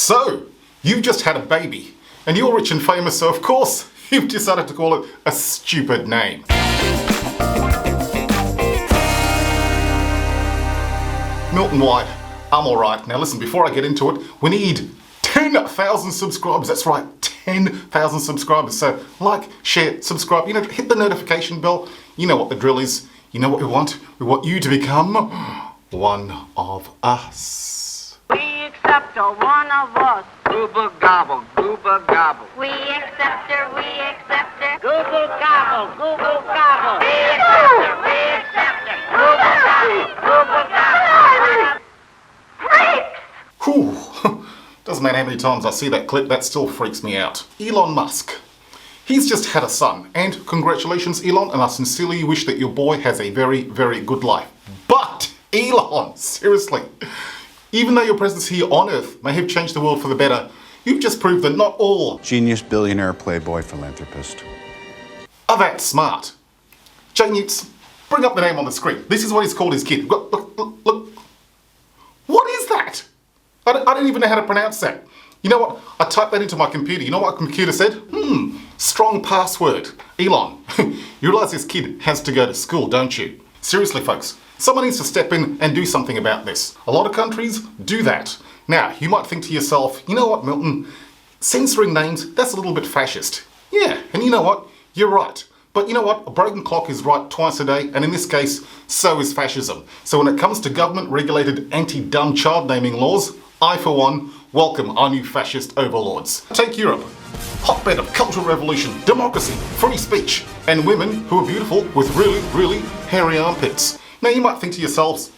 So, you've just had a baby, and you're rich and famous, so of course, you've decided to call it a stupid name. Milton White, I'm alright. Now listen, before I get into it, we need 10,000 subscribers. That's right, 10,000 subscribers. So like, share, subscribe, hit the notification bell. You know what the drill is. You know what we want? We want you to become one of us. We accept her, one of us. Gooba gobble, gooba gobble. We accept her, we accept her. Google gobble, Google gobble. We accept her, we accept her. Google gobble, Google gobble. Whew. Doesn't matter how many times I see that clip, that still freaks me out. Elon Musk. He's just had a son, and congratulations, Elon, and I sincerely wish that your boy has a very, very good life. But, Elon, seriously, even though your presence here on Earth may have changed the world for the better, you've just proved that not all genius, billionaire, playboy, philanthropist are that smart. Jay Newts, bring up the name on the screen. This is what he's called his kid. Look. What is that? I don't even know how to pronounce that. You know what? I typed that into my computer. You know what my computer said? Strong password. Elon, you realize this kid has to go to school, don't you? Seriously, folks, someone needs to step in and do something about this. A lot of countries do that. Now, you might think to yourself, you know what, Milton? Censoring names, that's a little bit fascist. Yeah, and you know what? You're right. But you know what? A broken clock is right twice a day, and in this case, so is fascism. So when it comes to government-regulated anti-dumb child naming laws, I, for one, welcome our new fascist overlords. Take Europe. Hotbed of cultural revolution, democracy, free speech, and women who are beautiful with really, really hairy armpits. Now you might think to yourselves,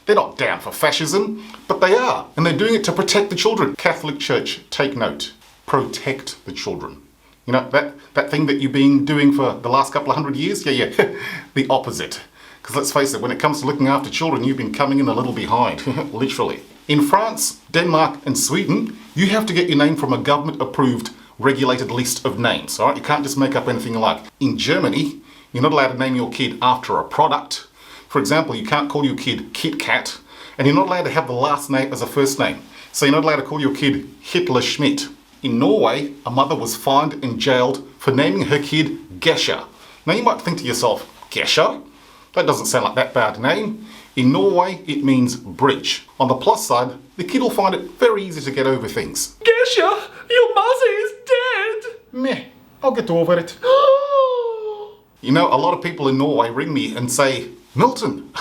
they're not down for fascism, but they are, and they're doing it to protect the children. Catholic Church, take note. Protect the children. You know, that thing that you've been doing for the last couple of 100 years? Yeah, the opposite. Because let's face it, when it comes to looking after children, you've been coming in a little behind, literally. In France, Denmark, and Sweden, you have to get your name from a government-approved, regulated list of names, all right? You can't just make up anything you like. In Germany, you're not allowed to name your kid after a product. For example, you can't call your kid Kit Kat, and you're not allowed to have the last name as a first name. So you're not allowed to call your kid Hitler Schmidt. In Norway, a mother was fined and jailed for naming her kid Gesha. Now you might think to yourself, Gesha? That doesn't sound like that bad a name. In Norway, it means bridge. On the plus side, the kid will find it very easy to get over things. Gesha, your mother is dead! Meh, I'll get over it. You know, a lot of people in Norway ring me and say, Milton,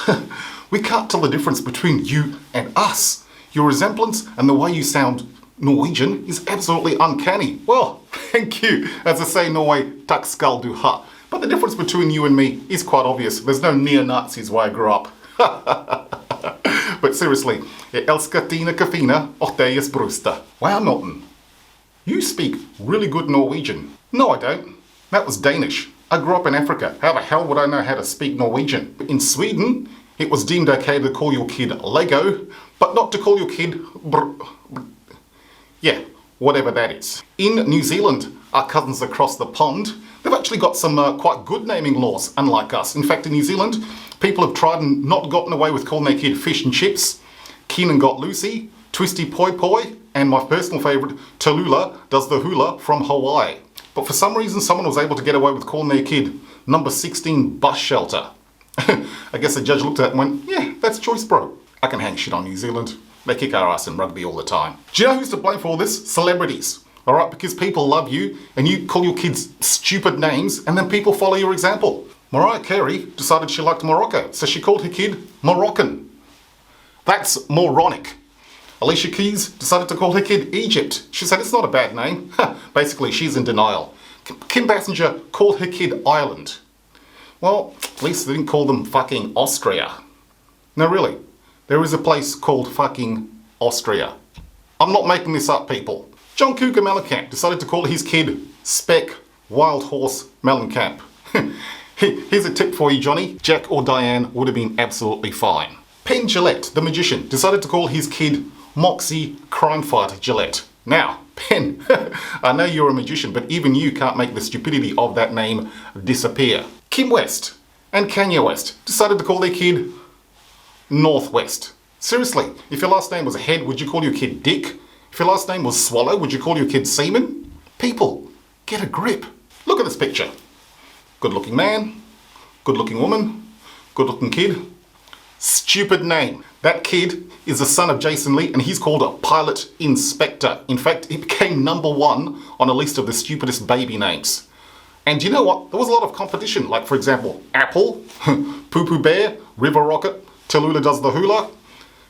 we can't tell the difference between you and us. Your resemblance and the way you sound Norwegian is absolutely uncanny. Well, thank you. As I say in Norway, takk skal du ha. But the difference between you and me is quite obvious. There's no neo-Nazis where I grew up. But seriously, jeg elsker dine kafina og deres bryster. Wow, Milton, you speak really good Norwegian. No, I don't. That was Danish. I grew up in Africa. How the hell would I know how to speak Norwegian? In Sweden, it was deemed okay to call your kid Lego, but not to call your kid yeah, whatever that is. In New Zealand, our cousins across the pond, they've actually got some quite good naming laws, unlike us. In fact, in New Zealand, people have tried and not gotten away with calling their kid Fish and Chips, Keenan Got Lucy, Twisty Poi Poi, and my personal favourite, Tallulah does the hula from Hawaii. But for some reason, someone was able to get away with calling their kid number 16 Bus Shelter. I guess the judge looked at it and went, yeah, that's choice, bro. I can hang shit on New Zealand. They kick our ass in rugby all the time. Do you know who's to blame for all this? Celebrities. Alright, because people love you and you call your kids stupid names and then people follow your example. Mariah Carey decided she liked Morocco, so she called her kid Moroccan. That's moronic. Alicia Keys decided to call her kid Egypt. She said it's not a bad name. Basically, she's in denial. Kim Basinger called her kid Ireland. Well, at least they didn't call them fucking Austria. No, really. There is a place called fucking Austria. I'm not making this up, people. John Cougar Mellencamp decided to call his kid Speck Wild Horse Mellencamp. Here's a tip for you, Johnny. Jack or Diane would have been absolutely fine. Penn Jillette, the magician, decided to call his kid Moxie Crime Fighter Gillette. Now, Penn, I know you're a magician, but even you can't make the stupidity of that name disappear. Kim West and Kanye West decided to call their kid Northwest. Seriously, if your last name was Head, would you call your kid Dick? If your last name was Swallow, would you call your kid Seaman? People, get a grip. Look at this picture. Good-looking man, good-looking woman, good-looking kid. Stupid name. That kid is the son of Jason Lee and he's called a pilot inspector. In fact, he became #1 on a list of the stupidest baby names. And you know what? There was a lot of competition. Like, for example, Apple, Poo Poo Bear, River Rocket, Tallulah Does the Hula,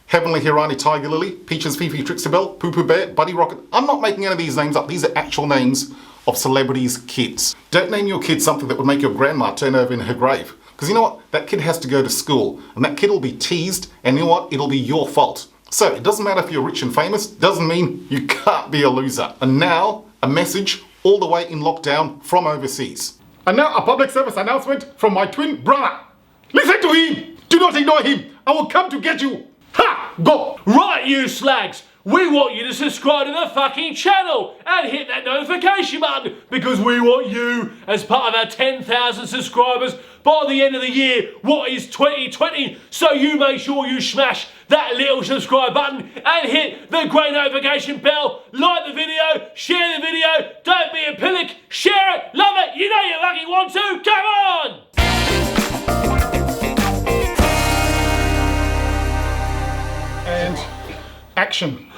Heavenly Hirani Tiger Lily, Peaches Fifi Trixie Belle, Poo Poo Bear, Buddy Rocket. I'm not making any of these names up. These are actual names of celebrities' kids. Don't name your kid something that would make your grandma turn over in her grave. Because you know what? That kid has to go to school and that kid will be teased and you know what? It'll be your fault. So it doesn't matter if you're rich and famous, doesn't mean you can't be a loser. And now, a message all the way in lockdown from overseas. And now a public service announcement from my twin brother. Listen to him! Do not ignore him! I will come to get you! Ha! Go! Right, you slags! We want you to subscribe to the fucking channel and hit that notification button because we want you as part of our 10,000 subscribers by the end of the year. What is 2020? So you make sure you smash that little subscribe button and hit the great notification bell. Like the video, share the video, don't be a pillock, share it, love it, you know you fucking want to, come on! And action.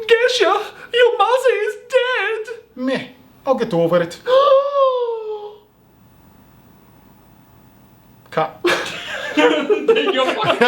Gesha, your muzzy is dead! Meh, I'll get over it. Cut. You're fucking